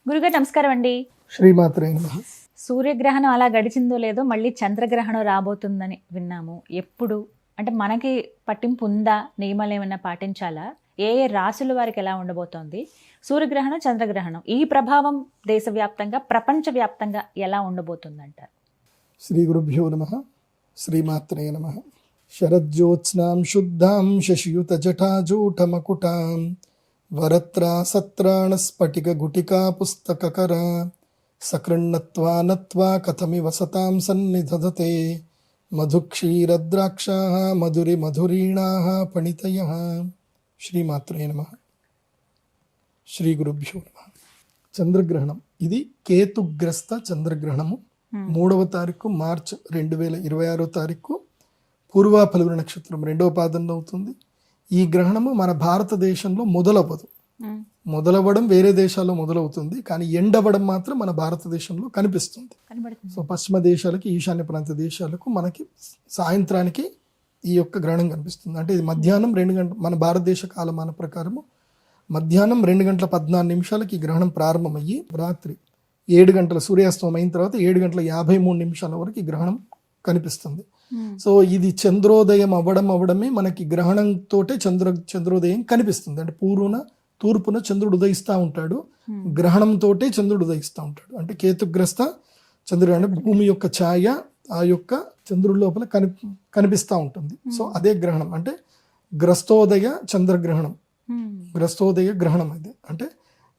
గురుగారు నమస్కారం అండి. శ్రీమాత్రే నమః. సూర్యగ్రహణం అలా గడిచిందో లేదో మళ్ళీ చంద్రగ్రహణం రాబోతుందని విన్నాము. ఎప్పుడు అంటే మనకి పట్టింపు ఉందా? నియమాలు ఏమైనా పాటించాలా? ఏ ఏ రాశుల వారికి ఎలా ఉండబోతోంది? సూర్యగ్రహణం, చంద్రగ్రహణం ఈ ప్రభావం దేశవ్యాప్తంగా, ప్రపంచవ్యాప్తంగా ఎలా ఉండబోతుందంటారు? శ్రీ గురుభ్యో నమః. శ్రీమాత్రే నమః. శరజ్యోత్స్నాం శుద్ధాం శశియుత జటాజూటమకుటాం వరత్రా సత్రాణ స్ఫటిక గుటికా పుస్తకకర సకృన్నత్వా నత్వా కథమివ సతాం సన్నిధదతే మధుక్షీరద్రాక్షాః మధురి మధురీణాః పణితయః. శ్రీమాత్రే నమః. శ్రీ గురుభ్యో నమః. చంద్రగ్రహణం ఇది కేతుగ్రస్త చంద్రగ్రహణము. 3వ తారీఖు మార్చ్ 2026 పూర్వా ఫల్గుణ నక్షత్రం 2వ పాదంలో అవుతుంది. ఈ గ్రహణము మన భారతదేశంలో మొదలవ్వదు. మొదలవ్వడం వేరే దేశాల్లో మొదలవుతుంది, కానీ ఎండవ్వడం మాత్రం మన భారతదేశంలో కనిపిస్తుంది. సో పశ్చిమ దేశాలకి, ఈశాన్య ప్రాంత దేశాలకు మనకి సాయంత్రానికి ఈ యొక్క గ్రహణం కనిపిస్తుంది. అంటే ఇది మధ్యాహ్నం 2 గంటల, మన భారతదేశ కాలమాన ప్రకారము మధ్యాహ్నం 2:14 ఈ గ్రహణం ప్రారంభమయ్యి రాత్రి 7 గంటల సూర్యాస్తమం అయిన తర్వాత 7:53 వరకు ఈ గ్రహణం కనిపిస్తుంది. సో ఇది చంద్రోదయం అవ్వడమే మనకి గ్రహణంతోటే చంద్రోదయం కనిపిస్తుంది. అంటే తూర్పున చంద్రుడు ఉదయిస్తూ ఉంటాడు, గ్రహణంతోటే చంద్రుడు ఉదయిస్తూ ఉంటాడు. అంటే కేతుగ్రస్త చంద్రుడు అంటే భూమి యొక్క ఛాయ ఆ యొక్క చంద్రుడి లోపల కనిపిస్తూ ఉంటుంది. సో అదే గ్రహణం, అంటే గ్రస్తోదయ చంద్రగ్రహణం, గ్రస్తోదయ గ్రహణం. అది అంటే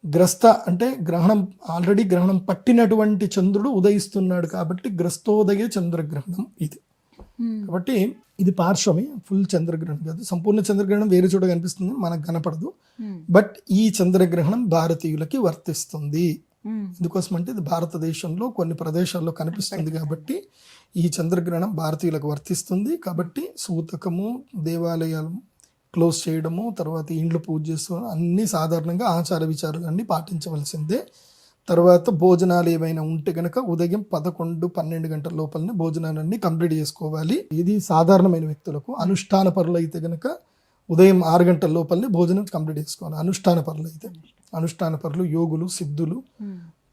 గ్రస్త అంటే గ్రహణం, ఆల్రెడీ గ్రహణం పట్టినటువంటి చంద్రుడు ఉదయిస్తున్నాడు కాబట్టి గ్రస్తోదయ చంద్రగ్రహణం ఇది. కాబట్టి ఇది పార్శ్వమే, ఫుల్ చంద్రగ్రహణం కాదు. సంపూర్ణ చంద్రగ్రహణం వేరే చోట కనిపిస్తుంది, మనకు కనపడదు. బట్ ఈ చంద్రగ్రహణం భారతీయులకి వర్తిస్తుంది. ఎందుకోసం అంటే ఇది భారతదేశంలో కొన్ని ప్రదేశాల్లో కనిపిస్తుంది కాబట్టి ఈ చంద్రగ్రహణం భారతీయులకు వర్తిస్తుంది. కాబట్టి సూతకము, దేవాలయాలు క్లోజ్ చేయడము, తర్వాత ఇండ్లు పూజ చేసుకోవడం అన్నీ సాధారణంగా ఆచార విచారాలు అన్నీ పాటించవలసిందే. తర్వాత భోజనాలు ఏవైనా ఉంటే కనుక ఉదయం 11-12 గంటల లోపలనే భోజనాలన్నీ కంప్లీట్ చేసుకోవాలి. ఇది సాధారణమైన వ్యక్తులకు. అనుష్ఠాన పరులు అయితే కనుక ఉదయం 6 గంటల లోపలనే భోజనం కంప్లీట్ చేసుకోవాలి. అనుష్ఠాన పరులు అయితే, అనుష్ఠాన పరులు, యోగులు, సిద్ధులు,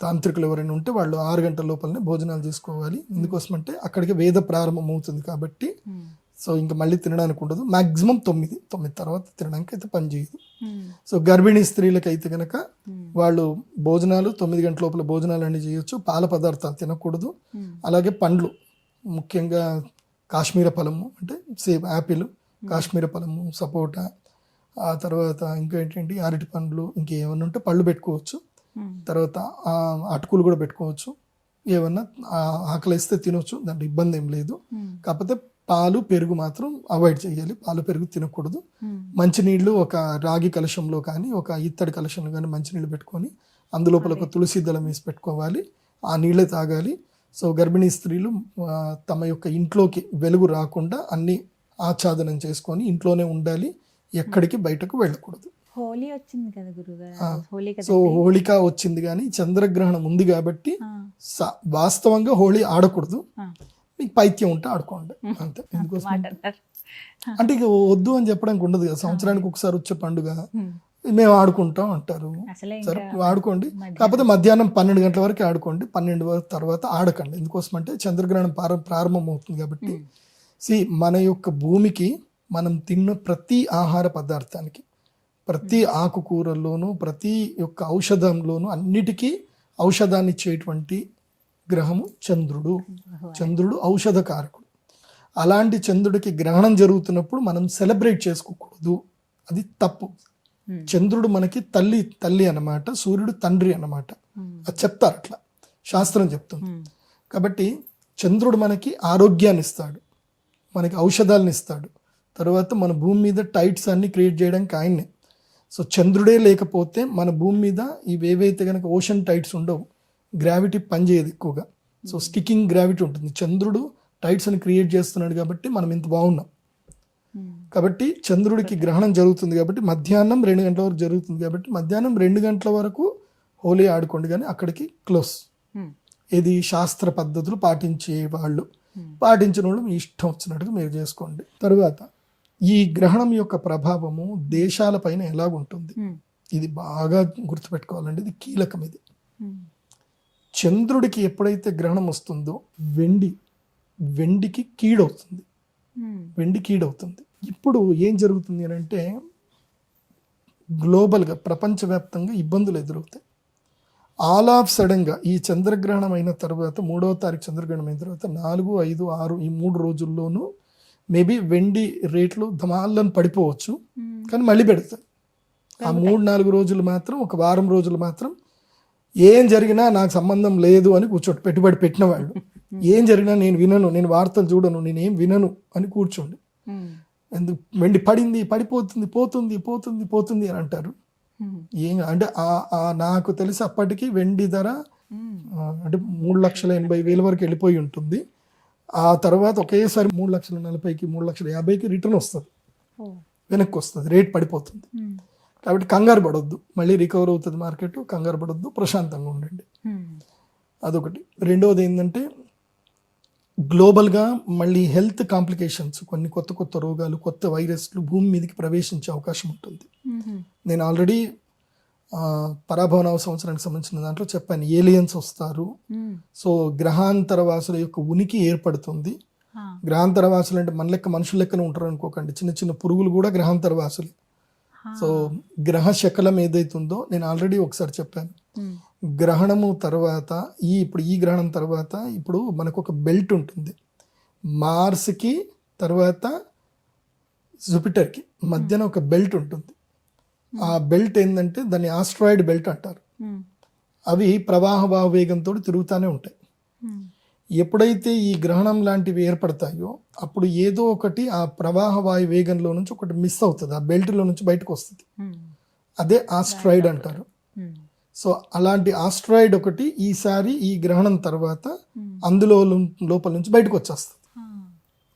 తాంత్రికులు ఎవరైనా ఉంటే వాళ్ళు 6 గంటల లోపలనే భోజనాలు చేసుకోవాలి. ఎందుకోసం అంటే అక్కడికి వేద ప్రారంభం అవుతుంది కాబట్టి. సో ఇంకా మళ్ళీ తినడానికి ఉండదు. మ్యాక్సిమం 9 తర్వాత తినడానికి అయితే పని చేయదు. సో గర్భిణీ స్త్రీలకు అయితే కనుక వాళ్ళు భోజనాలు 9 గంటల లోపల భోజనాలు అన్నీ చేయొచ్చు. పాల పదార్థాలు తినకూడదు. అలాగే పండ్లు, ముఖ్యంగా కాశ్మీర ఫలము అంటే సేమ్ యాపిల్, కాశ్మీర ఫలము, సపోటా, ఆ తర్వాత ఇంకా ఏంటంటే అరటి పండ్లు, ఇంకేమన్నా ఉంటే పళ్ళు పెట్టుకోవచ్చు. తర్వాత అటుకులు కూడా పెట్టుకోవచ్చు. ఏమన్నా ఆకలిస్తే తినొచ్చు, దాంట్లో ఇబ్బంది ఏం లేదు. కాకపోతే పాలు, పెరుగు మాత్రం అవాయిడ్ చేయాలి. పాలు, పెరుగు తినకూడదు. మంచినీళ్ళు ఒక రాగి కలశంలో కానీ ఒక ఇత్తడి కలశంలో కానీ మంచినీళ్ళు పెట్టుకొని అందులోపల ఒక తులసి దళం వేసి పెట్టుకోవాలి. ఆ నీళ్ళే తాగాలి. సో గర్భిణీ స్త్రీలు తమ యొక్క ఇంట్లోకి వెలుగు రాకుండా అన్ని ఆచ్ఛాదనం చేసుకొని ఇంట్లోనే ఉండాలి, ఎక్కడికి బయటకు వెళ్ళకూడదు. హోలీ వచ్చింది కదా గురుగారు. సో హోళిక వచ్చింది, కానీ చంద్రగ్రహణం ఉంది కాబట్టి వాస్తవంగా హోళీ ఆడకూడదు. మీకు పైత్యం ఉంటే ఆడుకోండి అంతే. ఎందుకోసం అంటే ఇక వద్దు అని చెప్పడానికి ఉండదు కదా. సంవత్సరానికి ఒకసారి వచ్చే పండుగ మేము ఆడుకుంటాం అంటారు. సరే ఆడుకోండి, కాకపోతే మధ్యాహ్నం 12 గంటల వరకు ఆడుకోండి. 12 తర్వాత ఆడకండి. ఎందుకోసం అంటే చంద్రగ్రహణం ప్రారంభం అవుతుంది కాబట్టి. మన యొక్క భూమికి మనం తిన్న ప్రతి ఆహార పదార్థానికి, ప్రతి ఆకుకూరల్లోనూ, ప్రతి యొక్క ఔషధంలోనూ అన్నిటికీ ఔషధాన్ని ఇచ్చేటువంటి గ్రహము చంద్రుడు. చంద్రుడు ఔషధకారకుడు. అలాంటి చంద్రుడికి గ్రహణం జరుగుతున్నప్పుడు మనం సెలబ్రేట్ చేసుకోకూడదు, అది తప్పు. చంద్రుడు మనకి తల్లి అన్నమాట, సూర్యుడు తండ్రి అన్నమాట. అది చెప్తారు, అట్లా శాస్త్రం చెప్తుంది. కాబట్టి చంద్రుడు మనకి ఆరోగ్యాన్ని ఇస్తాడు, మనకి ఔషధాలను ఇస్తాడు. తర్వాత మన భూమి మీద టైట్స్ అన్ని క్రియేట్ చేయడానికి ఆయన్నే. సో చంద్రుడే లేకపోతే మన భూమి మీద ఇవేవైతే కనుక ఓషన్ టైట్స్ ఉండవు, గ్రావిటీ పనిచేయదు ఎక్కువగా. సో స్టికింగ్ గ్రావిటీ ఉంటుంది. చంద్రుడు టైట్స్ అని క్రియేట్ చేస్తున్నాడు కాబట్టి మనం ఇంత బాగున్నాం. కాబట్టి చంద్రుడికి గ్రహణం జరుగుతుంది కాబట్టి మధ్యాహ్నం 2 గంటల వరకు జరుగుతుంది కాబట్టి మధ్యాహ్నం 2 గంటల వరకు హోలీ ఆడుకోండి, కానీ అక్కడికి క్లోజ్. ఇది శాస్త్ర పద్ధతులు పాటించే వాళ్ళు, పాటించిన వాళ్ళు మీ ఇష్టం వచ్చినట్టుగా మీరు చేసుకోండి. తరువాత ఈ గ్రహణం యొక్క ప్రభావము దేశాలపైన ఎలాగుంటుంది, ఇది బాగా గుర్తుపెట్టుకోవాలండి. ఇది కీలకం. ఇది చంద్రుడికి ఎప్పుడైతే గ్రహణం వస్తుందో వెండికి కీడవుతుంది. వెండి కీడవుతుంది. ఇప్పుడు ఏం జరుగుతుంది అని అంటే గ్లోబల్గా ప్రపంచవ్యాప్తంగా ఇబ్బందులు ఎదురవుతాయి. ఆల్ ఆఫ్ సడన్గా ఈ చంద్రగ్రహణం అయిన తర్వాత 3వ తారీఖు చంద్రగ్రహణం అయిన తర్వాత 4, 5, 6 ఈ 3 రోజుల్లోనూ మేబీ వెండి రేట్లు ధమాలను పడిపోవచ్చు, కానీ మళ్ళీ పెడతాయి. ఆ 3-4 రోజులు మాత్రం, ఒక వారం రోజులు మాత్రం ఏం జరిగినా నాకు సంబంధం లేదు అని కూర్చోండి. పెట్టుబడి పెట్టిన వాళ్ళు ఏం జరిగినా నేను వినను, నేను వార్తలు చూడను, నేనేం వినను అని కూర్చోండి. ఎందుకు వెండి పడింది, పడిపోతుంది, పోతుంది పోతుంది పోతుంది అని అంటారు. ఏం అంటే నాకు తెలిసి అప్పటికి వెండి ధర అంటే 3,80,000 వరకు వెళ్ళిపోయి ఉంటుంది. ఆ తర్వాత ఒకేసారి 3,40,000కి 3,50,000కి రిటర్న్ వస్తుంది, వెనక్కి వస్తుంది, రేట్ పడిపోతుంది. కాబట్టి కంగారు పడొద్దు, మళ్ళీ రికవర్ అవుతుంది మార్కెట్, కంగారు పడొద్దు, ప్రశాంతంగా ఉండండి. అదొకటి. రెండవది ఏంటంటే గ్లోబల్గా మళ్ళీ హెల్త్ కాంప్లికేషన్స్, కొన్ని కొత్త కొత్త రోగాలు, కొత్త వైరస్లు భూమి మీదకి ప్రవేశించే అవకాశం ఉంటుంది. నేను ఆల్రెడీ పరాభవనవ సంవత్సరానికి సంబంధించిన దాంట్లో చెప్పాను, ఏలియన్స్ వస్తారు. సో గ్రహాంతరవాసుల యొక్క ఉనికి ఏర్పడుతుంది. గ్రహాంతరవాసులు అంటే మన లెక్క మనుషుల లెక్కన ఉంటారు అనుకోకండి, చిన్న చిన్న పురుగులు కూడా గ్రహాంతరవాసులు. సో గ్రహ శకలం ఏదైతుందో నేను ఆల్రెడీ ఒకసారి చెప్పాను. గ్రహణము తర్వాత ఇప్పుడు ఈ గ్రహణం తర్వాత ఇప్పుడు మనకు ఒక బెల్ట్ ఉంటుంది, మార్స్కి తర్వాత జూపిటర్కి మధ్యన ఒక బెల్ట్ ఉంటుంది. ఆ బెల్ట్ ఏంటంటే దాన్ని ఆస్ట్రాయిడ్ బెల్ట్ అంటారు. అవి ప్రవాహ వేగంతో తిరుగుతూనే ఉంటాయి. ఎప్పుడైతే ఈ గ్రహణం లాంటివి ఏర్పడతాయో అప్పుడు ఏదో ఒకటి ఆ ప్రవాహ వాయు వేగంలో నుంచి ఒకటి మిస్ అవుతుంది, ఆ బెల్ట్లో నుంచి బయటకు వస్తుంది. అదే ఆస్ట్రాయిడ్ అంటారు. సో అలాంటి ఆస్ట్రాయిడ్ ఒకటి ఈసారి ఈ గ్రహణం తర్వాత అందులో లోపల నుంచి బయటకు వచ్చేస్తుంది.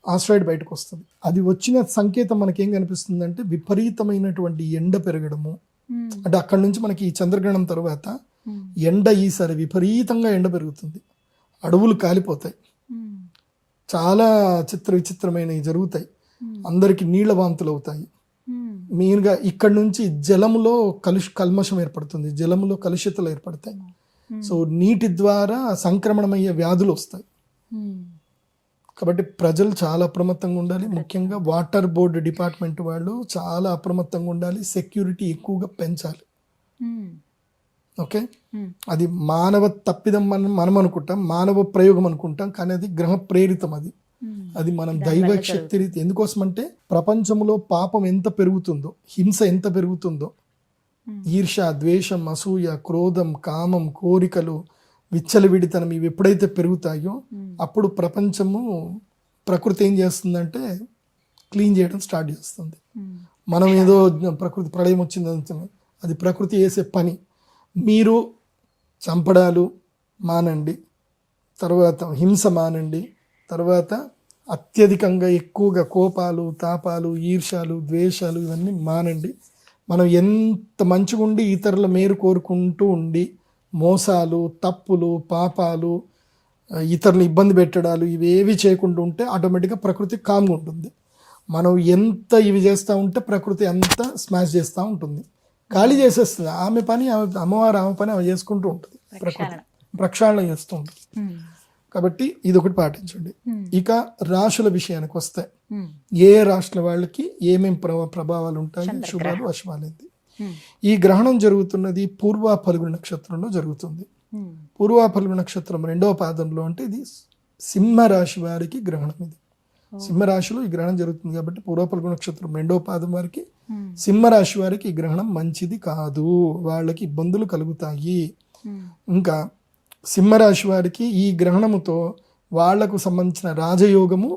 ఆస్ట్రాయిడ్ బయటకు వస్తుంది. అది వచ్చిన సంకేతం మనకేం కనిపిస్తుంది అంటే విపరీతమైనటువంటి ఎండ పెరగడము. అంటే అక్కడ నుంచి మనకి ఈ చంద్రగ్రహణం తర్వాత ఎండ ఈసారి విపరీతంగా ఎండ పెరుగుతుంది, అడవులు కాలిపోతాయి, చాలా విచిత్రమైనవి జరుగుతాయి, అందరికి నీళ్ల వాంతులు అవుతాయి. మెయిన్గా ఇక్కడ నుంచి జలములో కల్మషం ఏర్పడుతుంది, జలములో కలుషితలు ఏర్పడతాయి. సో నీటి ద్వారా సంక్రమణమయ్యే వ్యాధులు వస్తాయి. కాబట్టి ప్రజలు చాలా అప్రమత్తంగా ఉండాలి. ముఖ్యంగా వాటర్ బోర్డు డిపార్ట్మెంట్ వాళ్ళు చాలా అప్రమత్తంగా ఉండాలి. సెక్యూరిటీ ఎక్కువగా పెంచాలి. ఓకే, అది మానవ తప్పిదం మనం అనుకుంటాం, మానవ ప్రయోగం అనుకుంటాం, కానీ అది గ్రహ ప్రేరితం. అది మనం దైవ శక్తి రీతి. ఎందుకోసం అంటే ప్రపంచంలో పాపం ఎంత పెరుగుతుందో, హింస ఎంత పెరుగుతుందో, ఈర్ష, ద్వేషం, అసూయ, క్రోధం, కామం, కోరికలు, విచ్చలవిడితనం ఇవి ఎప్పుడైతే పెరుగుతాయో అప్పుడు ప్రకృతి ఏం చేస్తుందంటే క్లీన్ చేయడం స్టార్ట్ చేస్తుంది. మనం ఏదో ప్రకృతి ప్రళయం వచ్చింది, అది ప్రకృతి చేసే పని. మీరు చంపడాలు మానండి, తర్వాత హింస మానండి, తర్వాత అత్యధికంగా ఎక్కువగా కోపాలు, తాపాలు, ఈర్ష్యాలు, ద్వేషాలు ఇవన్నీ మానండి. మనం ఎంత మంచిగా ఉండి ఇతరుల మేలు కోరుకుంటూ ఉండి మోసాలు, తప్పులు, పాపాలు, ఇతరులను ఇబ్బంది పెట్టడాలు ఇవేవి చేయకుండా ఉంటే ఆటోమేటిక్గా ప్రకృతి కామ్గా ఉంటుంది. మనం ఎంత ఇవి చేస్తూ ఉంటే ప్రకృతి అంత స్మాష్ చేస్తూ ఉంటుంది, ఖాళీ చేసేస్తుంది. ఆమె పని అమ్మవారు ఆమె పని ఆమె చేసుకుంటూ ఉంటుంది, ప్రకృతి ప్రక్షాళన చేస్తూ ఉంటుంది. కాబట్టి ఇది ఒకటి పాటించండి. ఇక రాశుల విషయానికి వస్తే ఏ రాశుల వాళ్ళకి ఏమేం ప్రభావాలు ఉంటాయి, శుభాలు అశుభాలేంది. ఈ గ్రహణం జరుగుతున్నది పూర్వ ఫల్గుణ నక్షత్రంలో జరుగుతుంది. పూర్వ ఫల్గుణ నక్షత్రం 2వ పాదంలో, అంటే ఇది సింహరాశి వారికి గ్రహణం. ఇది సింహరాశిలో ఈ గ్రహణం జరుగుతుంది కాబట్టి పూర్వ ఫల్గుణ నక్షత్రం 2వ పాదం వారికి, సింహరాశి వారికి ఈ గ్రహణం మంచిది కాదు, వాళ్ళకి ఇబ్బందులు కలుగుతాయి. ఇంకా సింహరాశి వారికి ఈ గ్రహణముతో వాళ్లకు సంబంధించిన రాజయోగము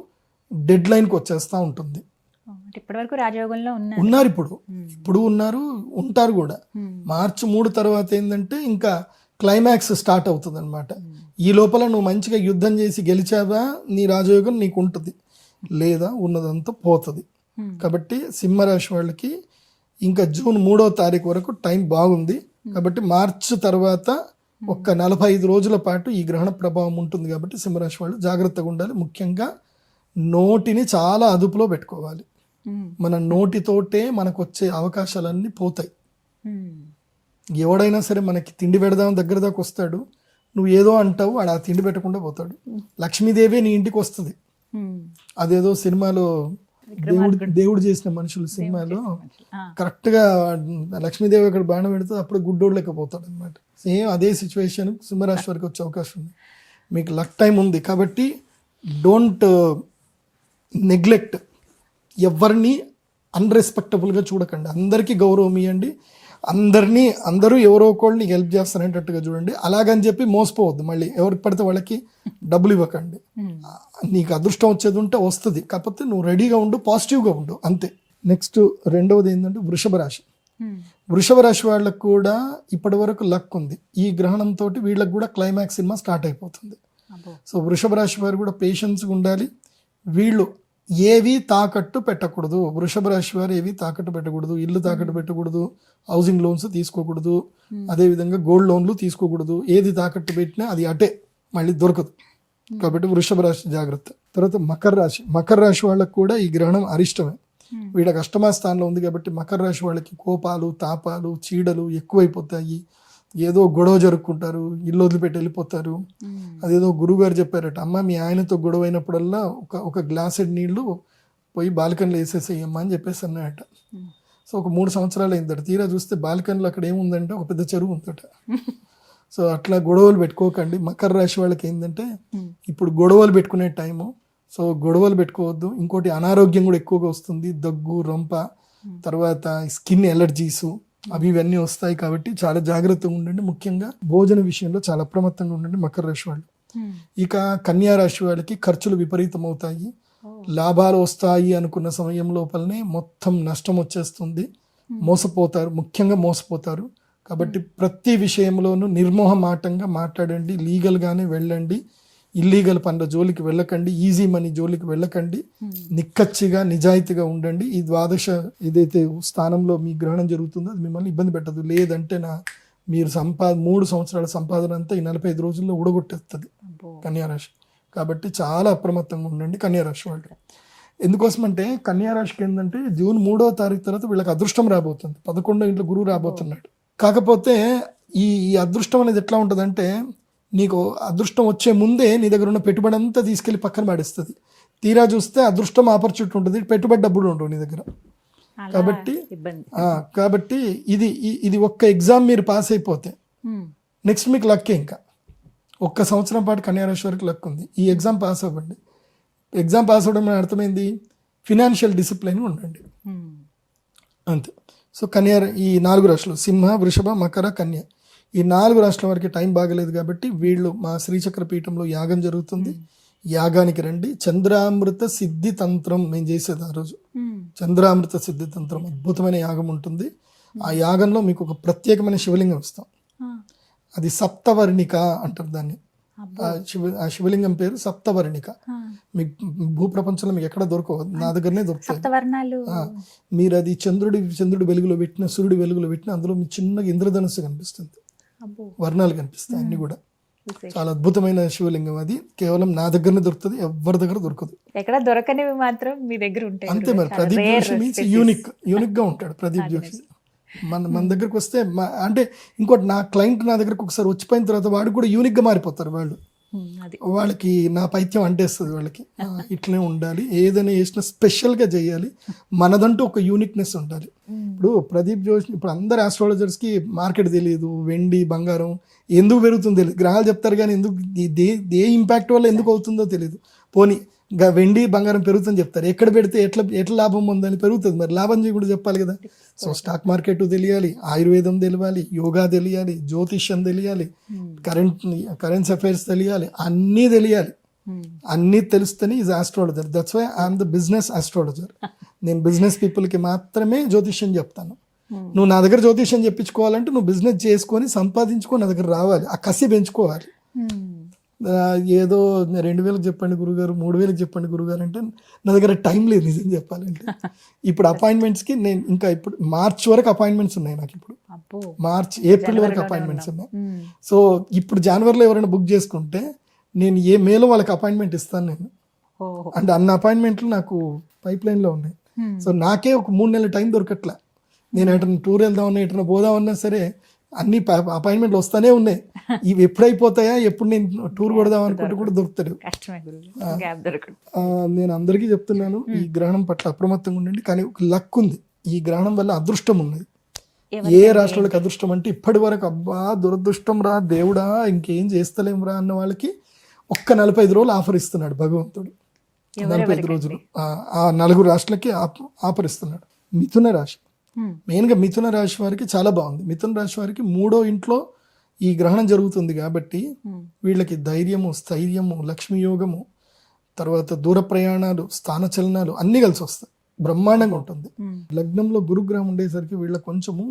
డెడ్ లైన్కి వచ్చేస్తూ ఉంటుంది. ఇప్పటివరకు రాజయోగంలో ఉన్నారు, ఇప్పుడు ఉన్నారు, ఉంటారు కూడా. మార్చి 3 తర్వాత ఏంటంటే ఇంకా క్లైమాక్స్ స్టార్ట్ అవుతుంది అనమాట. ఈ లోపల నువ్వు మంచిగా యుద్ధం చేసి గెలిచావా నీ రాజయోగం నీకు ఉంటుంది, లేదా ఉన్నదంతా పోతుంది. కాబట్టి సింహరాశి వాళ్ళకి ఇంకా జూన్ 3వ తారీఖు వరకు టైం బాగుంది. కాబట్టి మార్చి తర్వాత ఒక్క 45 రోజుల పాటు ఈ గ్రహణ ప్రభావం ఉంటుంది. కాబట్టి సింహరాశి వాళ్ళు జాగ్రత్తగా ఉండాలి. ముఖ్యంగా నోటిని చాలా అదుపులో పెట్టుకోవాలి. మన నోటితోటే మనకు వచ్చే అవకాశాలన్నీ పోతాయి. ఎవడైనా సరే మనకి తిండి పెడదాం దగ్గర దాకా వస్తాడు, నువ్వు ఏదో అంటావు, వాడు ఆ తిండి పెట్టకుండా పోతాడు. లక్ష్మీదేవి నీ ఇంటికి వస్తుంది. అదేదో సినిమాలో దేవుడు చేసిన మనుషులు సినిమాలో కరెక్ట్గా లక్ష్మీదేవి అక్కడ బాణం పెడితే అప్పుడు గుడ్డోడు లేకపోతాడు అనమాట. సేమ్ అదే సిచ్యువేషన్ సింహరాశి వారికి వచ్చే అవకాశం ఉంది. మీకు లక్ టైం ఉంది కాబట్టి డోంట్ నెగ్లెక్ట్. ఎవరిని అన్రెస్పెక్టబుల్గా చూడకండి, అందరికీ గౌరవం ఇవ్వండి, అందరూ ఎవరో ఒకళ్ళు నీకు హెల్ప్ చేస్తారనేటట్టుగా చూడండి. అలాగని చెప్పి మోసపోవద్దు, మళ్ళీ ఎవరికి పడితే వాళ్ళకి డబ్బులు ఇవ్వకండి. నీకు అదృష్టం వచ్చేది ఉంటే వస్తుంది, కాకపోతే నువ్వు రెడీగా ఉండు, పాజిటివ్గా ఉండు, అంతే. నెక్స్ట్ రెండవది ఏంటంటే వృషభ రాశి. వృషభ రాశి వాళ్ళకు కూడా ఇప్పటి వరకు లక్ ఉంది. ఈ గ్రహణంతో వీళ్ళకి కూడా క్లైమాక్స్ సినిమా స్టార్ట్ అయిపోతుంది. సో వృషభ రాశి వారు కూడా పేషెన్స్గా ఉండాలి. వీళ్ళు ఏవి తాకట్టు పెట్టకూడదు. వృషభ రాశి వారు ఏవి తాకట్టు పెట్టకూడదు, ఇల్లు తాకట్టు పెట్టకూడదు, హౌసింగ్ లోన్స్ తీసుకోకూడదు, అదేవిధంగా గోల్డ్ లోన్లు తీసుకోకూడదు. ఏది తాకట్టు పెట్టినా అది అటే మళ్ళీ దొరకదు. కాబట్టి వృషభ రాశి జాగ్రత్త. తర్వాత మకర రాశి వాళ్ళకు కూడా ఈ గ్రహణం అరిష్టమే. వీళ్ళకి అష్టమ స్థానంలో ఉంది కాబట్టి మకర రాశి వాళ్ళకి కోపాలు, తాపాలు, చీడలు ఎక్కువైపోతాయి. ఏదో గొడవ జరుపుకుంటారు, ఇల్లు వదిలిపెట్టి వెళ్ళిపోతారు. అదేదో గురువుగారు చెప్పారట, అమ్మ మీ ఆయనతో గొడవ అయినప్పుడల్లా ఒక గ్లాసెడ్ నీళ్లు పోయి బాల్కనీలో వేసేసేయమ్మా అని చెప్పేసి అన్నాయట. సో ఒక 3 సంవత్సరాలు అయిందట. తీరా చూస్తే బాల్కనీలో అక్కడ ఏముందంటే ఒక పెద్ద చెరువు ఉందట. సో అట్లా గొడవలు పెట్టుకోకండి. మకర రాశి వాళ్ళకి ఏంటంటే ఇప్పుడు గొడవలు పెట్టుకునే టైము. సో గొడవలు పెట్టుకోవద్దు. ఇంకోటి అనారోగ్యం కూడా ఎక్కువగా వస్తుంది, దగ్గు, రొంప, తర్వాత స్కిన్ ఎలర్జీసు ఇవన్నీ వస్తాయి. కాబట్టి చాలా జాగ్రత్తగా ఉండండి. ముఖ్యంగా భోజన విషయంలో చాలా అప్రమత్తంగా ఉండండి మకర రాశి వాళ్ళు. ఇక కన్యా రాశి వాళ్ళకి ఖర్చులు విపరీతం అవుతాయి. లాభాలు వస్తాయి అనుకున్న సమయం లోపలనే మొత్తం నష్టం వచ్చేస్తుంది. మోసపోతారు, ముఖ్యంగా మోసపోతారు. కాబట్టి ప్రతి విషయంలోనూ నిర్మోహమాటంగా మాట్లాడండి, లీగల్గానే వెళ్ళండి, ఇల్లీగల్ పనుల జోలికి వెళ్ళకండి, ఈజీ మనీ జోలికి వెళ్ళకండి, నిక్కచ్చిగా నిజాయితీగా ఉండండి. ఈ ద్వాదశ ఏదైతే స్థానంలో మీ గ్రహణం జరుగుతుందో అది మిమ్మల్ని ఇబ్బంది పెట్టదు. లేదంటే మీరు 3 సంవత్సరాల సంపాదన అంతా ఈ 45 రోజుల్లో ఊడగొట్టేస్తుంది కన్యారాశి. కాబట్టి చాలా అప్రమత్తంగా ఉండండి కన్యారాశి వాళ్ళు. ఎందుకోసమంటే కన్యారాశికి ఏంటంటే జూన్ 3వ తారీఖు తర్వాత వీళ్ళకి అదృష్టం రాబోతుంది. 11వ ఇంట్లో గురువు రాబోతున్నాడు. కాకపోతే ఈ అదృష్టం అనేది ఎట్లా ఉంటుందంటే నీకు అదృష్టం వచ్చే ముందే నీ దగ్గర ఉన్న పెట్టుబడి అంతా తీసుకెళ్లి పక్కన పడేస్తుంది. తీరా చూస్తే అదృష్టం ఆపర్చునిటీ ఉంటుంది, పెట్టుబడి డబ్బులు ఉండవు నీ దగ్గర. కాబట్టి ఇది ఒక్క ఎగ్జామ్ మీరు పాస్ అయిపోతే నెక్స్ట్ మీకు లక్కే. ఇంకా 1 సంవత్సరం పాటు కన్యారాశి వరకు లక్ ఉంది. ఈ ఎగ్జామ్ పాస్ అవ్వండి. ఎగ్జామ్ పాస్ అవ్వడం అర్థమైంది, ఫినాన్షియల్ డిసిప్లైన్ ఉండండి, అంతే. సో ఈ 4 రాశులు సింహ, వృషభ, మకర, కన్య, ఈ 4 రాష్ట్రాల వరకు టైం బాగలేదు కాబట్టి వీళ్ళు మా శ్రీచక్ర పీఠంలో యాగం జరుగుతుంది, యాగానికి రండి. చంద్రామృత సిద్ధి తంత్రం మేము చేసేది ఆ రోజు. చంద్రామృత సిద్ధి తంత్రం అద్భుతమైన యాగం ఉంటుంది. ఆ యాగంలో మీకు ఒక ప్రత్యేకమైన శివలింగం ఇస్తాం. అది సప్తవర్ణిక అంటారు దాన్ని. ఆ శివలింగం పేరు సప్తవర్ణిక. మీకు భూప్రపంచంలో మీకు ఎక్కడ దొరకవు, నా దగ్గరనే దొరుకుతాయి. మీరు అది చంద్రుడి వెలుగులో పెట్టిన, సూర్యుడి వెలుగులో పెట్టిన, అందులో మీ చిన్నగా ఇంద్రధనుస్సు కనిపిస్తుంది, వర్ణాలు కనిపిస్తాయి అన్ని కూడా. చాలా అద్భుతమైన శివలింగం అది. కేవలం నా దగ్గరనే దొరుకుతుంది, ఎవరి దగ్గర దొరకదు. ఎక్కడ దొరకనివి మాత్రం మీ దగ్గర ఉంటాయి. అంతే మరి. ప్రదీప్ జోషి మీన్స్ యూనిక్ గా ఉంటాడు ప్రదీప్ జోషి. మన దగ్గరకు వస్తే అంటే ఇంకోటి, నా క్లయింట్ నా దగ్గరకు ఒకసారి వచ్చిపోయిన తర్వాత వాడు కూడా యూనిక్ గా మారిపోతారు. వాళ్ళకి నా పైత్యం అంటేస్తుంది. వాళ్ళకి ఇట్లనే ఉండాలి, ఏదైనా చేసినా స్పెషల్ గా చేయాలి, మనదంటూ ఒక యూనిక్నెస్ ఉండాలి. ఇప్పుడు ప్రదీప్ జోషి, ఇప్పుడు అందరు ఆస్ట్రాలజర్స్ కి మార్కెట్ తెలియదు, వెండి బంగారం ఎందుకు పెరుగుతుందో తెలియదు. గ్రహాలు చెప్తారు కానీ ఎందుకు ఏ ఇంపాక్ట్ వల్ల ఎందుకు అవుతుందో తెలియదు. పోనీ వెండి బంగారం పెరుగుతుందని చెప్తారు, ఎక్కడ పెడితే ఎట్లా లాభం ఉందని పెరుగుతుంది. మరి లాభం కూడా చెప్పాలి కదా. సో స్టాక్ మార్కెట్ తెలియాలి, ఆయుర్వేదం తెలియాలి, యోగా తెలియాలి, జ్యోతిష్యం తెలియాలి, కరెంట్ అఫైర్స్ తెలియాలి, అన్నీ తెలియాలి. అన్నీ తెలుస్తేనే is astrologer. That's why I'm the business astrologer. నేను బిజినెస్ పీపుల్కి మాత్రమే జ్యోతిష్యం చెప్తాను. నువ్వు నా దగ్గర జ్యోతిష్యం చెప్పించుకోవాలంటే నువ్వు బిజినెస్ చేసుకొని సంపాదించుకొని నా దగ్గర రావాలి, ఆ కసి పెంచుకోవాలి. ఏదో 2000 చెప్పండి గురుగారు, 3000 చెప్పండి గురుగారు అంటే నా దగ్గర టైం లేదు నిజం చెప్పాలంటే. ఇప్పుడు అపాయింట్మెంట్స్కి నేను ఇంకా ఇప్పుడు మార్చ్ వరకు అపాయింట్మెంట్స్ ఉన్నాయి నాకు. ఇప్పుడు ఏప్రిల్ వరకు అపాయింట్మెంట్స్ ఉన్నాయి. సో ఇప్పుడు జనవరిలో ఎవరైనా బుక్ చేసుకుంటే నేను మేలో వాళ్ళకి అపాయింట్మెంట్ ఇస్తాను నేను. అంటే అన్న అపాయింట్మెంట్లు నాకు పైప్ లైన్లో ఉన్నాయి. సో నాకే ఒక 3 నెలల టైం దొరకట్లే. నేను ఎటన్నా టూర్ వెళ్దామన్నా, ఎటన్నా పోదామన్నా సరే అన్ని అపాయింట్మెంట్లు వస్తానే ఉన్నాయి. ఇవి ఎప్పుడైపోతాయా, ఎప్పుడు నేను టూర్ కొడదాం అనుకుంటే కూడా దొరుకుతాడు. కష్టమే గురువు గ్యాప్ దొరకదు. నేను అందరికీ చెప్తున్నాను, ఈ గ్రహణం పట్ల అప్రమత్తంగా ఉండండి. కానీ ఒక లక్ ఉంది, ఈ గ్రహణం వల్ల అదృష్టం ఉన్నది. ఏ రాష్ట్రాలకు అదృష్టం అంటే ఇప్పటి వరకు అబ్బా దురదృష్టం రా దేవుడా ఇంకేం చేస్తలేం రా అన్న వాళ్ళకి ఒక్క 45 రోజులు ఆఫర్ ఇస్తున్నాడు భగవంతుడు. 45 రోజులు ఆ 4 రాష్ట్రాలకి ఆఫర్ ఇస్తున్నాడు. మిథున రాశి, మెయిన్గా మిథున రాశి వారికి చాలా బాగుంది. మిథున రాశి వారికి 3వ ఇంట్లో ఈ గ్రహణం జరుగుతుంది కాబట్టి వీళ్ళకి ధైర్యము, స్థైర్యము, లక్ష్మీ యోగము, తర్వాత దూర ప్రయాణాలు, స్థానచలనాలు అన్నీ కలిసి వస్తాయి. బ్రహ్మాండంగా ఉంటుంది. లగ్నంలో గురుగ్రహం ఉండేసరికి వీళ్ళ కొంచెము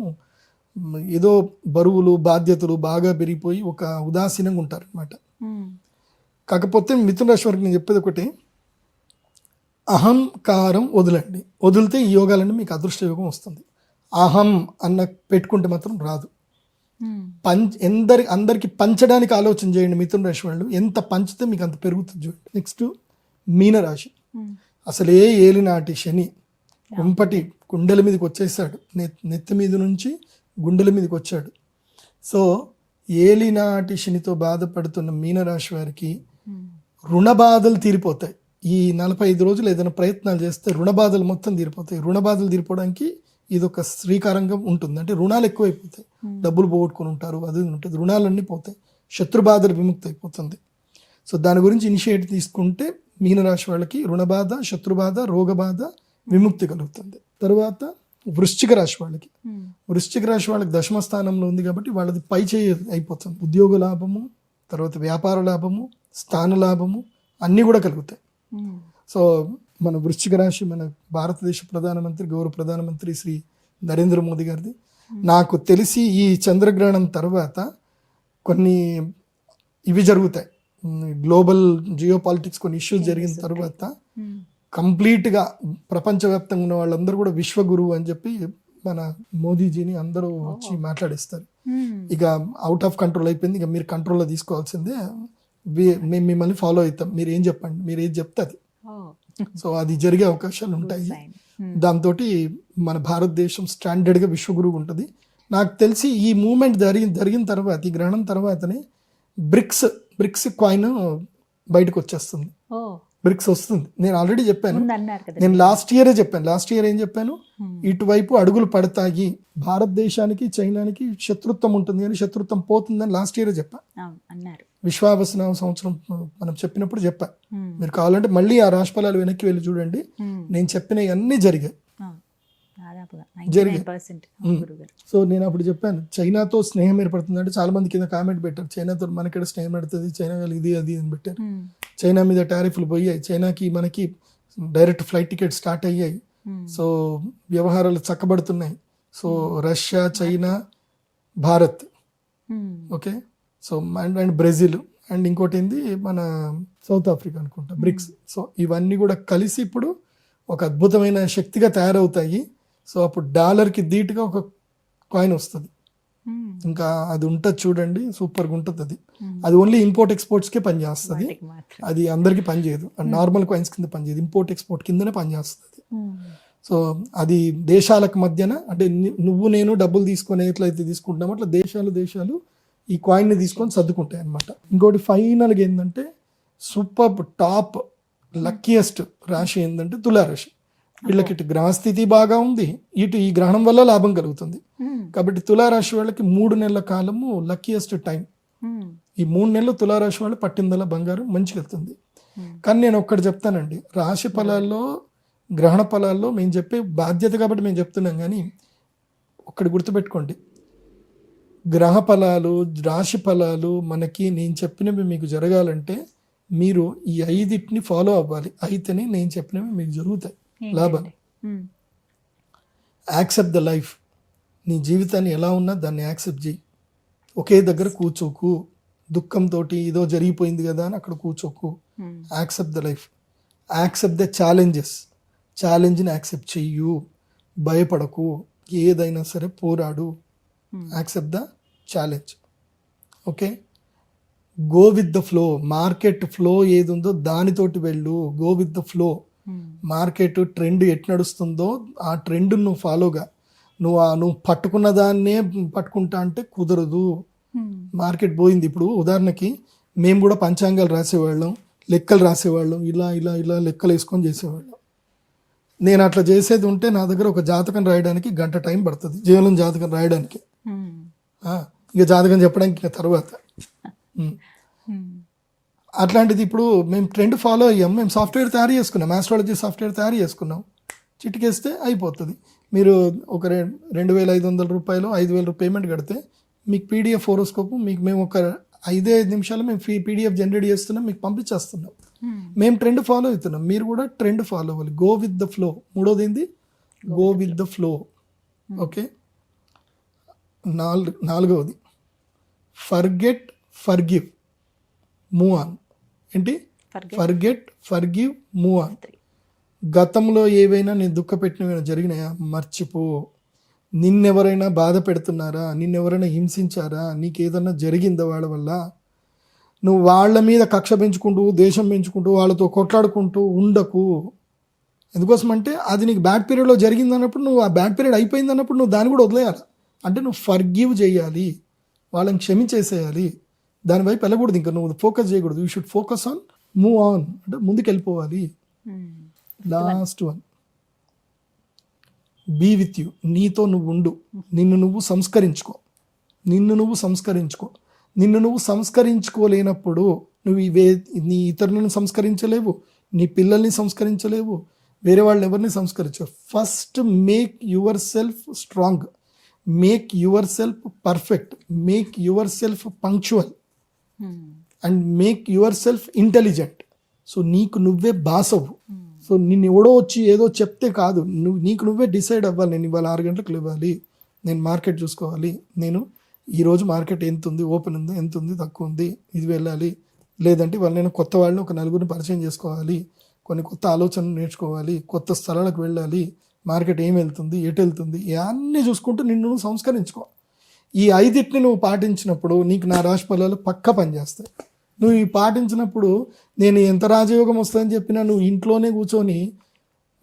ఏదో బరువులు, బాధ్యతలు బాగా పెరిగిపోయి ఒక ఉదాసీనంగా ఉంటారు అనమాట. కాకపోతే మిథున రాశి వారికి నేను చెప్పేది ఒకటి, అహంకారం వదలండి. వదిలితే ఈ యోగాలన్నీ మీకు అదృష్ట యోగం వస్తుంది. అహం అన్న పెట్టుకుంటే మాత్రం రాదు. అందరికి పంచడానికి ఆలోచన చేయండి. మిథున రాశి వాళ్ళు ఎంత పంచితే మీకు అంత పెరుగుతుంది చూడండి. నెక్స్ట్ మీనరాశి, అసలే ఏలినాటి శని కుంపటి గుండెల మీదకి వచ్చేసాడు. నెత్తి మీద నుంచి గుండెల మీదకి వచ్చాడు. సో ఏలినాటి శనితో బాధపడుతున్న మీనరాశి వారికి రుణ బాధలు తీరిపోతాయి. ఈ 45 రోజులు ఏదైనా ప్రయత్నాలు చేస్తే రుణ బాధలు మొత్తం తీరిపోతాయి. రుణ బాధలు తీరిపోవడానికి ఇది ఒక శ్రీకారంగా ఉంటుంది. అంటే రుణాలు ఎక్కువైపోతాయి, డబ్బులు పోగొట్టుకుని ఉంటారు, అది ఉంటుంది, రుణాలన్నీ పోతాయి, శత్రు బాధలు విముక్తి అయిపోతుంది. సో దాని గురించి ఇనిషియేటివ్ తీసుకుంటే మీనరాశి వాళ్ళకి రుణబాధ, శత్రుబాధ, రోగబాధ విముక్తి కలుగుతుంది. తర్వాత వృశ్చిక రాశి వాళ్ళకి, వృశ్చిక రాశి వాళ్ళకి 10వ స్థానంలో ఉంది కాబట్టి వాళ్ళది పై చేయి అయిపోతుంది. ఉద్యోగ లాభము, తర్వాత వ్యాపార లాభము, స్థాన లాభము అన్నీ కూడా కలుగుతాయి. సో మన వృశ్చిక రాశి మన భారతదేశ ప్రధానమంత్రి, గౌరవ ప్రధానమంత్రి శ్రీ నరేంద్ర మోదీ గారిది. నాకు తెలిసి ఈ చంద్రగ్రహణం తర్వాత కొన్ని ఇవి జరుగుతాయి, గ్లోబల్ జియో పాలిటిక్స్ కొన్ని ఇష్యూస్ జరిగిన తర్వాత కంప్లీట్గా ప్రపంచవ్యాప్తంగా ఉన్న వాళ్ళందరూ కూడా విశ్వగురువు అని చెప్పి మన మోదీజీని అందరూ వచ్చి మాట్లాడిస్తారు. ఇక అవుట్ ఆఫ్ కంట్రోల్ అయిపోయింది, ఇక మీరు కంట్రోల్లో తీసుకోవాల్సిందే, మేము మిమ్మల్ని ఫాలో అవుతాం, మీరు ఏం చెప్పండి, మీరు ఏది చెప్తే అది. సో అది జరిగే అవకాశాలు ఉంటాయి. దాంతో మన భారతదేశం స్టాండర్డ్గా విశ్వగురువు ఉంటుంది. నాకు తెలిసి ఈ మూమెంట్ జరిగిన తర్వాత, ఈ గ్రహణం తర్వాతనే బ్రిక్స్ కాయిన్ బయటకు వచ్చేస్తుంది. బ్రిక్స్ వస్తుంది. నేను ఆల్రెడీ చెప్పాను, నేను లాస్ట్ ఇయర్ ఏం చెప్పాను, ఇటువైపు అడుగులు పడతాయి, భారతదేశానికి చైనాకి శత్రుత్వం ఉంటుంది కానీ శత్రుత్వం పోతుందని లాస్ట్ ఇయరే చెప్పా. విశ్వావసనామ సంవత్సరం మనం చెప్పినప్పుడు చెప్పా. మీరు కావాలంటే మళ్ళీ ఆ రాశిఫలాలు వెనక్కి వెళ్ళి చూడండి, నేను చెప్పినవి అన్నీ జరిగాయి. సో నేను అప్పుడు చెప్పాను, చైనాతో స్నేహం ఏర్పడుతుంది అంటే చాలా మంది కింద కామెంట్ పెట్టారు, చైనాతో మనకి స్నేహం పెడుతుంది, చైనా వాళ్ళు ఇది అది అని పెట్టారు. చైనా మీద టారిఫ్లు పోయాయి, చైనాకి మనకి డైరెక్ట్ ఫ్లైట్ టికెట్ స్టార్ట్ అయ్యాయి. సో వ్యవహారాలు చక్కబడుతున్నాయి. So Russia, China, Bharat, okay, so and Brazil and ఇంకోటి ఏంది మన సౌత్ ఆఫ్రికా అనుకుంటా, బ్రిక్స్. సో ఇవన్నీ కూడా కలిసి ఇప్పుడు ఒక అద్భుతమైన శక్తిగా తయారవుతాయి. సో అప్పుడు డాలర్కి ధీటుగా ఒక కాయిన్ వస్తుంది. ఇంకా అది ఉంటుంది చూడండి, సూపర్గా ఉంటుంది. అది ఓన్లీ ఇంపోర్ట్ ఎక్స్పోర్ట్స్కే పనిచేస్తుంది, అది అందరికీ పనిచేయదు. నార్మల్ కాయిన్స్ కింద పనిచేయదు, ఇంపోర్ట్ ఎక్స్పోర్ట్ కిందనే పనిచేస్తుంది. సో అది దేశాలకు మధ్యన, అంటే నువ్వు నేను డబ్బులు తీసుకొని ఎట్లయితే తీసుకుంటున్నామో అట్లా దేశాలు ఈ కాయిన్ని తీసుకొని సర్దుకుంటాయి అన్నమాట. ఇంకోటి ఫైనల్గా ఏంటంటే సూపర్ టాప్ లక్కీయెస్ట్ రాశి ఏంటంటే తులారాశి. వీళ్ళకి ఇటు గ్రహస్థితి బాగా ఉంది, ఇటు ఈ గ్రహణం వల్ల లాభం కలుగుతుంది. కాబట్టి తులారాశి వాళ్ళకి 3 నెలల కాలము లక్కీయెస్ట్ టైం. ఈ 3 నెలలు తులారాశి వాళ్ళు పట్టిందల బంగారం మంచిగా వెళ్తుంది. కానీ నేను ఒక్కటి చెప్తానండి, రాశి ఫలాల్లో, గ్రహణ ఫలాల్లో మేము చెప్పే బాధ్యత కాబట్టి మేము చెప్తున్నాం. కానీ ఒక్కటి గుర్తుపెట్టుకోండి, గ్రహ ఫలాలు, రాశి ఫలాలు మనకి నేను చెప్పినవి మీకు జరగాలంటే మీరు ఈ 5 ఫాలో అవ్వాలి. అయితేనే నేను చెప్పినవి మీకు జరుగుతాయి లాభాలు. Accept the life. నీ జీవితాన్ని ఎలా ఉన్నా దాన్ని యాక్సెప్ట్ చేయి. ఒకే దగ్గర కూర్చోకు, దుఃఖంతో ఏదో జరిగిపోయింది కదా అని అక్కడ కూర్చోకు. Accept the life, accept the ఛాలెంజ్ని యాక్సెప్ట్ చెయ్యు, భయపడకు, ఏదైనా సరే పోరాడు. Accept the challenge, okay. Go with the flow. Market flow ఏది ఉందో దానితోటి వెళ్ళు. Go with the flow. Market trend ఎట్ నడుస్తుందో ఆ ట్రెండ్ నువ్వు ఫాలోగా. నువ్వు పట్టుకున్న దాన్నే పట్టుకుంటా అంటే కుదరదు. మార్కెట్ పోయింది. ఇప్పుడు ఉదాహరణకి మేము కూడా పంచాంగాలు రాసేవాళ్ళం, లెక్కలు రాసేవాళ్ళం, ఇలా ఇలా ఇలా లెక్కలు వేసుకొని చేసేవాళ్ళం. నేను అట్లా చేసేది ఉంటే నా దగ్గర ఒక జాతకం రాయడానికి గంట టైం పడుతుంది, జీవనం జాతకం రాయడానికి. ఇక జాతకం చెప్పడానికి ఇక తర్వాత. అట్లాంటిది ఇప్పుడు మేము ట్రెండ్ ఫాలో అయ్యాం. మేము సాఫ్ట్వేర్ తయారు చేసుకున్నాం, ఆస్ట్రాలజీ సాఫ్ట్వేర్ తయారు చేసుకున్నాం. చిటికేస్తే అయిపోతుంది. మీరు ఒక 2,500 రూపాయలు 5,000 పేమెంట్ కడితే మీకు పీడిఎఫ్ హోరోస్కోప్ మీకు మేము ఒక 5 నిమిషాలు మేము పీడిఎఫ్ జనరేట్ చేస్తున్నాం, మీకు పంపించేస్తున్నాం. మేము ట్రెండ్ ఫాలో అవుతున్నాం, మీరు కూడా ట్రెండ్ ఫాలో అవ్వాలి. Go with the flow. మూడోది ఏంది? Go with the flow. Okay. నాలుగవది ఫర్గెట్, ఫర్గివ్, మూవ్ ఆన్. ఏంటి? Forget, forgive, move on. గతంలో ఏవైనా నేను దుఃఖపెట్టినవైనా జరిగినాయా మర్చిపో. నిన్నెవరైనా బాధ పెడుతున్నారా, నిన్నెవరైనా హింసించారా, నీకేదన్నా జరిగిందా వాళ్ళ వల్ల, నువ్వు వాళ్ళ మీద కక్ష పెంచుకుంటూ దేశం పెంచుకుంటూ వాళ్ళతో కొట్లాడుకుంటూ ఉండకు. ఎందుకోసం అంటే అది నీకు బ్యాడ్ పీరియడ్లో జరిగింది అన్నప్పుడు నువ్వు ఆ బ్యాడ్ పీరియడ్ అయిపోయింది అన్నప్పుడు నువ్వు దాన్ని కూడా వదిలేయాలి. అంటే నువ్వు ఫర్గివ్ చేయాలి, వాళ్ళని క్షమించేసేయాలి. దాని వైపు వెళ్ళకూడదు, ఇంకా నువ్వు ఫోకస్ చేయకూడదు. You should focus on move on, అంటే ముందుకు వెళ్ళిపోవాలి. Last one, be with you. నీతో నువ్వు ఉండు, నిన్ను నువ్వు సంస్కరించుకో. నిన్ను నువ్వు సంస్కరించుకోలేనప్పుడు నువ్వు నీ ఇతరులను సంస్కరించలేవు, నీ పిల్లల్ని సంస్కరించలేవు, వేరే వాళ్ళని ఎవరిని సంస్కరించవు. First make your self strong, make your self perfect, make your self punctual and make your self intelligent. So నీకు నువ్వే బాసవు. సో నిన్ను ఎవడో వచ్చి ఏదో చెప్తే కాదు, నీకు నువ్వే డిసైడ్ అవ్వాలి. నేను ఇవాళ 6 గంటలకు లేవాలి, నేను మార్కెట్ చూసుకోవాలి, నేను ఈరోజు మార్కెట్ ఎంత ఉంది, ఓపెన్ ఉంది, ఎంత ఉంది, తక్కువ ఉంది, ఇది వెళ్ళాలి. లేదంటే వాళ్ళు నేను కొత్త వాళ్ళని ఒక 4 పరిచయం చేసుకోవాలి, కొన్ని కొత్త ఆలోచనలు నేర్చుకోవాలి, కొత్త స్థలాలకు వెళ్ళాలి, మార్కెట్ ఏం వెళ్తుంది, ఎటు వెళ్తుంది, ఇవన్నీ చూసుకుంటూ నిన్ను నువ్వు సంస్కరించుకో. ఈ 5 నువ్వు పాటించినప్పుడు నీకు నా రాశి ఫలాలు పక్కా పనిచేస్తాయి. నువ్వు ఈ పాటించినప్పుడు నేను ఎంత రాజయోగం వస్తుందని చెప్పినా నువ్వు ఇంట్లోనే కూర్చొని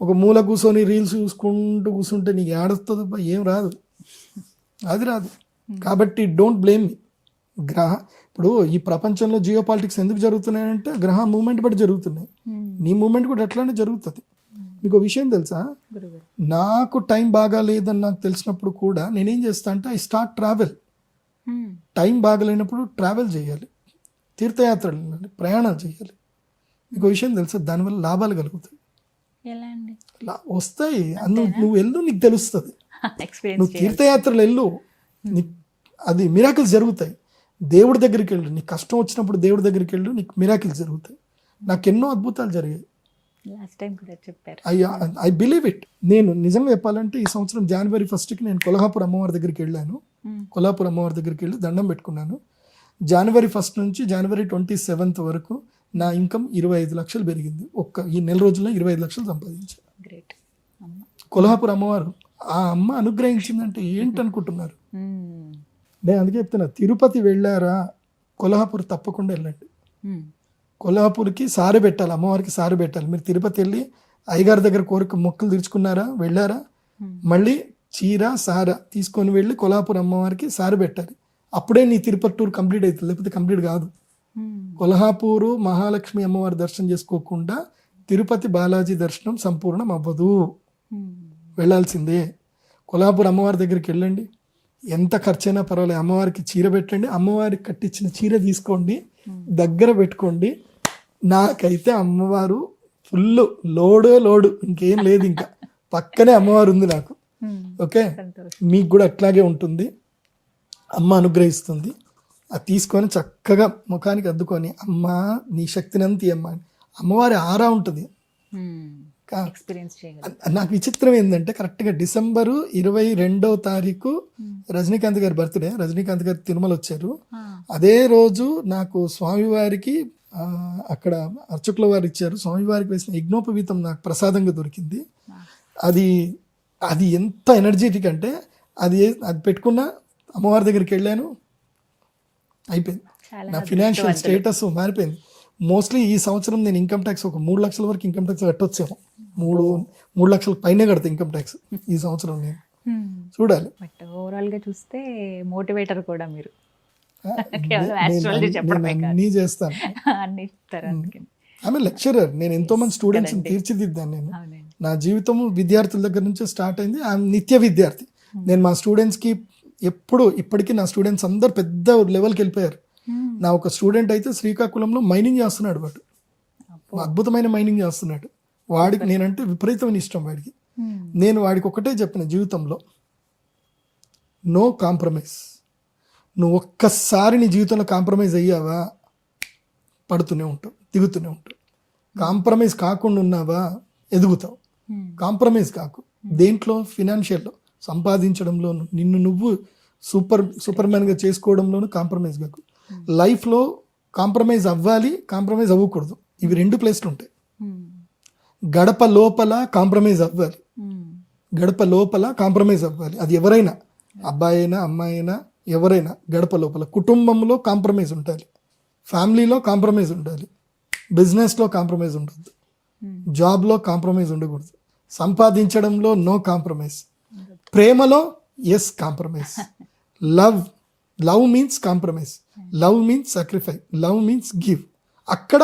ఒక మూల కూర్చొని రీల్స్ చూసుకుంటూ కూర్చుంటే నీకు ఏడొస్తుంది, ఏం రాదు, అది రాదు. కాబట్టి డోంట్ బ్లేమ్ మీ. ఇప్పుడు ఈ ప్రపంచంలో జియో పాలిటిక్స్ ఎందుకు జరుగుతున్నాయంటే గ్రహ మూమెంట్ బట్టి జరుగుతున్నాయి. నీ మూమెంట్ కూడా ఎట్లానే జరుగుతుంది. మీకు విషయం తెలుసా, నాకు టైం బాగా లేదని నాకు తెలిసినప్పుడు కూడా నేనేం చేస్తా అంటే ఐ స్టార్ట్ ట్రావెల్. టైం బాగాలేనప్పుడు ట్రావెల్ చేయాలి, తీర్థయాత్రలు వెళ్ళాలి, ప్రయాణాలు చేయాలి. మీకు విషయం తెలుసా, దానివల్ల లాభాలు కలుగుతాయి, వస్తాయి. నువ్వు వెళ్ళు, నీకు తెలుస్తుంది. నువ్వు తీర్థయాత్రలు వెళ్ళు, అది మిరాకిల్స్ జరుగుతాయి. దేవుడి దగ్గరికి వెళ్ళు, నీకు కష్టం వచ్చినప్పుడు దేవుడి దగ్గరికి వెళ్ళు, నీకు మిరాకిల్స్ జరుగుతాయి. నాకు ఎన్నో అద్భుతాలు జరిగాయి. I believe it. నేను నిజంగా చెప్పాలంటే ఈ సంవత్సరం January 1st నేను కొల్హాపూర్ అమ్మవారి దగ్గరికి వెళ్ళాను. కొల్హాపూర్ అమ్మవారి దగ్గరికి వెళ్ళి దండం పెట్టుకున్నాను. January 1st నుంచి January 27th వరకు నా ఇన్కమ్ 25 లక్షలు పెరిగింది. ఈ నెల రోజుల్లో 25 లక్షలు సంపాదించాను. కొల్హాపూర్ అమ్మవారు, ఆ అమ్మ అనుగ్రహించిందంటే ఏంటనుకుంటున్నారు? నేను అందుకే చెప్తున్నా, తిరుపతి వెళ్ళారా, కొల్హాపూర్ తప్పకుండా వెళ్ళండి. కొల్హాపూర్కి సారె పెట్టాలి, అమ్మవారికి సారె పెట్టాలి. మీరు తిరుపతి వెళ్ళి అయ్యగారి దగ్గర కోరిక మొక్కులు తీర్చుకున్నారా, వెళ్ళారా, మళ్ళీ చీర సార తీసుకొని వెళ్ళి కొల్హాపూర్ అమ్మవారికి సారె పెట్టాలి. అప్పుడే నీ తిరుపతి టూర్ కంప్లీట్ అవుతుంది, లేకపోతే కంప్లీట్ కాదు. కొల్హాపూరు మహాలక్ష్మి అమ్మవారి దర్శనం చేసుకోకుండా తిరుపతి బాలాజీ దర్శనం సంపూర్ణం అవ్వదు, వెళ్ళాల్సిందే. కొల్హాపూర్ అమ్మవారి దగ్గరికి వెళ్ళండి, ఎంత ఖర్చైనా పర్వాలేదు, అమ్మవారికి చీర పెట్టండి, అమ్మవారికి కట్టించిన చీర తీసుకోండి, దగ్గర పెట్టుకోండి. నాకైతే అమ్మవారు ఫుల్ లోడు, ఇంకేం లేదు, ఇంకా పక్కనే అమ్మవారు ఉంది నాకు. ఓకే, మీకు కూడా అట్లాగే ఉంటుంది, అమ్మ అనుగ్రహిస్తుంది. అది తీసుకొని చక్కగా ముఖానికి అద్దుకొని, అమ్మ నీ శక్తినంతి అమ్మ, అమ్మవారి ఆరా ఉంటుంది. నాకు విచిత్రం ఏంటంటే కరెక్ట్గా December 22వ తారీఖు రజనీకాంత్ గారి బర్త్డే, రజనీకాంత్ గారు తిరుమల వచ్చారు. అదే రోజు నాకు స్వామివారికి అక్కడ అర్చకుల వారు ఇచ్చారు, స్వామివారికి వేసిన యజ్ఞోపవీతం నాకు ప్రసాదంగా దొరికింది. అది ఎంత ఎనర్జెటిక్ అంటే అది పెట్టుకున్న అమ్మవారి దగ్గరికి వెళ్ళాను, అయిపోయింది. నా ఫినాన్షియల్ స్టేటస్ మారిపోయింది. మోస్ట్లీ ఈ సంవత్సరం నేను ఇన్కమ్ ట్యాక్స్ ఒక 3 లక్షల వరకు ఇన్కమ్ ట్యాక్స్ కట్టొచ్చాము. 3 లక్షల పైనే కడతా ఇన్కమ్ ట్యాక్స్ ఈ సంవత్సరం నేను. చూడాలి. బట్ ఓవరాల్ గా చూస్తే మోటివేటర్ కూడా మీరు. ఆ, కేవలం astrology నేను చెప్పడమే కాదు. అన్నీ చేస్తాను. అన్ని ఇస్తారు అందుకని. ఆమె లెక్చరర్, నేను ఎంతో మంది స్టూడెంట్స్ని కదండి. తీర్చిదిద్దాను. నేను అవునండి. నా జీవితం విద్యార్థుల దగ్గర నుంచే స్టార్ట్ అయింది. ఆమె నిత్య విద్యార్థి. నేను మా స్టూడెంట్స్కి ఎప్పుడు ఇప్పటికీ నా స్టూడెంట్స్ అందరు పెద్ద లెవెల్కి వెళ్ళిపోయారు. నా ఒక స్టూడెంట్ అయితే శ్రీకాకుళంలో మైనింగ్ చేస్తున్నాడు. వాడు అద్భుతమైన మైనింగ్ చేస్తున్నాడు. వాడికి నేనంటే విపరీతమైన ఇష్టం వాడికి. నేను వాడికి ఒకటే చెప్పిన జీవితంలో, నో కాంప్రమైజ్. నువ్వు ఒక్కసారి నీ జీవితంలో కాంప్రమైజ్ అయ్యావా పడుతూనే ఉంటావు, దిగుతూనే ఉంటావు. కాంప్రమైజ్ కాకుండా ఉన్నావా ఎదుగుతావు. కాంప్రమైజ్ కాకు. దేంట్లో? ఫినాన్షియల్లో, సంపాదించడంలోను, నిన్ను నువ్వు సూపర్ మ్యాన్గా చేసుకోవడంలోనూ కాంప్రమైజ్ కాకు. లైఫ్లో కాంప్రమైజ్ అవ్వాలి, కాంప్రమైజ్ అవ్వకూడదు. ఇవి రెండు ప్లేస్లు ఉంటాయి. గడప లోపల కాంప్రమైజ్ అవ్వాలి, గడప లోపల కాంప్రమైజ్ అవ్వాలి. అది ఎవరైనా, అబ్బాయి అయినా అమ్మాయి అయినా ఎవరైనా గడప లోపల. కుటుంబంలో కాంప్రమైజ్ ఉండాలి, ఫ్యామిలీలో కాంప్రమైజ్ ఉండాలి, బిజినెస్లో కాంప్రమైజ్ ఉండొద్దు, జాబ్లో కాంప్రమైజ్ ఉండకూడదు, సంపాదించడంలో నో కాంప్రమైజ్, ప్రేమలో yes compromise. Love means compromise, love means sacrifice, love means give. అక్కడ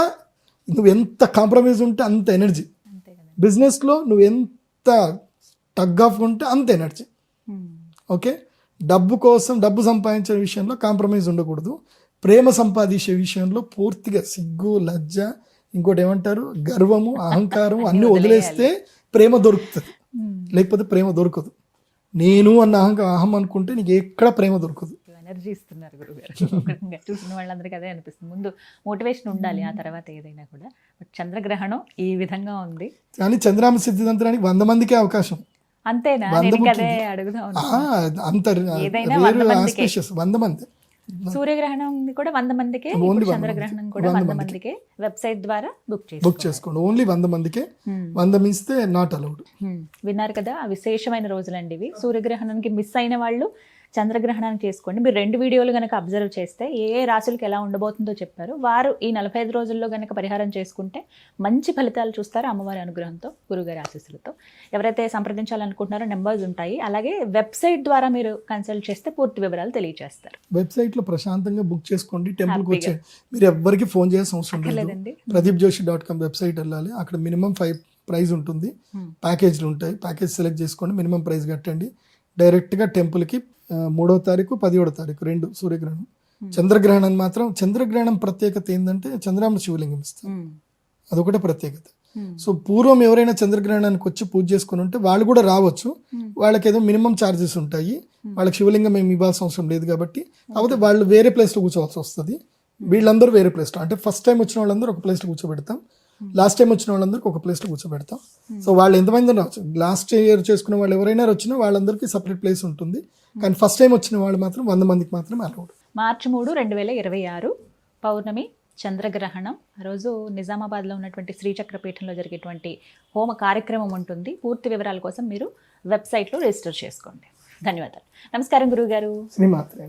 నువ్వు ఎంత కాంప్రమైజ్ ఉంటే అంత ఎనర్జీ. అంతే కదా. బిజినెస్లో నువ్వు ఎంత టగ్ ఆఫ్ ఉంటే అంత ఎనర్జీ. ఓకే, డబ్బు కోసం, డబ్బు సంపాదించే విషయంలో కాంప్రమైజ్ ఉండకూడదు. ప్రేమ సంపాదించే విషయంలో పూర్తిగా సిగ్గు, లజ్జ, ఇంకోటి ఏమంటారు, గర్వము, అహంకారం అన్నీ వదిలేస్తే ప్రేమ దొరుకుతుంది. లేకపోతే ప్రేమ దొరకదు. నేను అన్న అహం అనుకుంటే నీకు ఎక్కడ ప్రేమ దొరకదు. ఎనర్జీ ఇస్తున్నారు గురుగారు. చూసిన వాళ్ళందరికీ అదే అనిపిస్తుంది. ముందు మోటివేషన్ ఉండాలి, ఆ తర్వాత ఏదైనా కూడా. బట్ చంద్రగ్రహణం ఈ విధంగా ఉంది. కానీ చంద్రామ సిద్ధిదంతరానికి 100 మందికే అవకాశం. అంతేనా? 100 నేను అదే బుకింగ్. అడుగుదాం. అంత ఏదైనా 100 మందికే. 100 మంది. సూర్యగ్రహణం కూడా 100 మందికే, Only ఇప్పుడు 100 చంద్రగ్రహణం కూడా 100 మందికే. వెబ్సైట్ ద్వారా బుక్ చేసుకోండి. ఓన్లీ 100 మందికే. 100 మిస్తే నాట్ అలౌడ్. విన్నారు కదా, ఆ విశేషమైన రోజులండి ఇవి. సూర్యగ్రహణానికి మిస్ అయిన వాళ్ళు చంద్రగ్రహణాన్ని చేసుకోండి. మీరు 2 వీడియోలు కనుక అబ్జర్వ్ చేస్తే ఏ రాశులకి ఎలా ఉండబోతుందో చెప్పారు. వారు ఈ 45 రోజుల్లో కనుక పరిహారం చేసుకుంటే మంచి ఫలితాలు చూస్తారు అమ్మవారి అనుగ్రహంతో, గురుగారి ఆశీస్సులతో. ఎవరైతే సంప్రదించాలనుకుంటున్నారో నెంబర్స్ ఉంటాయి. అలాగే వెబ్సైట్ ద్వారా మీరు కన్సల్ట్ చేస్తే పూర్తి వివరాలు తెలియజేస్తారు. వెబ్సైట్లో ప్రశాంతంగా బుక్ చేసుకోండి. టెంపుల్కి వచ్చే మీరు ఎవ్వరికి ఫోన్ చేయాల్సిన అవసరం లేదు. లేదండి. pradeepjoshi.com వెబ్సైట్ వెళ్ళాలి. అక్కడ మినిమం 5 ప్రైజ్ ఉంటుంది. ప్యాకేజ్లు ఉంటాయి. ప్యాకేజ్ సెలెక్ట్ చేసుకోండి, మినిమం ప్రైజ్ కట్టండి. డైరెక్ట్గా టెంపుల్కి 3వ తారీఖు 17వ తారీఖు 2 సూర్యగ్రహణం. చంద్రగ్రహణం మాత్రం, చంద్రగ్రహణం ప్రత్యేకత ఏంటంటే చంద్రామ శివలింగం ఇస్తాం, అదొకటే ప్రత్యేకత. సో పూర్వం ఎవరైనా చంద్రగ్రహణానికి వచ్చి పూజ చేసుకుని ఉంటే వాళ్ళు కూడా రావచ్చు. వాళ్ళకి ఏదో మినిమం ఛార్జెస్ ఉంటాయి. వాళ్ళకి శివలింగం ఏమి ఇవ్వాల్సిన అవసరం లేదు కాబట్టి. కాకపోతే వాళ్ళు వేరే ప్లేస్లో కూర్చోవాల్సి వస్తుంది. వీళ్ళందరూ వేరే ప్లేస్లో, అంటే ఫస్ట్ టైం వచ్చిన వాళ్ళందరూ ఒక ప్లేస్లో కూర్చోబెడతాం, లాస్ట్ టైం వచ్చిన వాళ్ళందరికీ ఒక ప్లేస్లో కూర్చోబెడతాం. సో వాళ్ళు ఎంతమంది రావచ్చు, లాస్ట్ ఇయర్ చేసుకున్న వాళ్ళు ఎవరైనా వచ్చినా వాళ్ళందరికీ సపరేట్ ప్లేస్ ఉంటుంది. కానీ ఫస్ట్ టైం వచ్చిన వాళ్ళు మాత్రం 100 మందికి మాత్రమే అలౌడ్. మార్చి 3, 2026 పౌర్ణమి చంద్రగ్రహణం. ఆ రోజు నిజామాబాద్లో ఉన్నటువంటి శ్రీచక్రపీఠంలో జరిగేటువంటి హోమ కార్యక్రమం ఉంటుంది. పూర్తి వివరాల కోసం మీరు వెబ్సైట్లో రిజిస్టర్ చేసుకోండి. ధన్యవాదాలు. నమస్కారం గురువుగారు. శ్రీమాత్రే.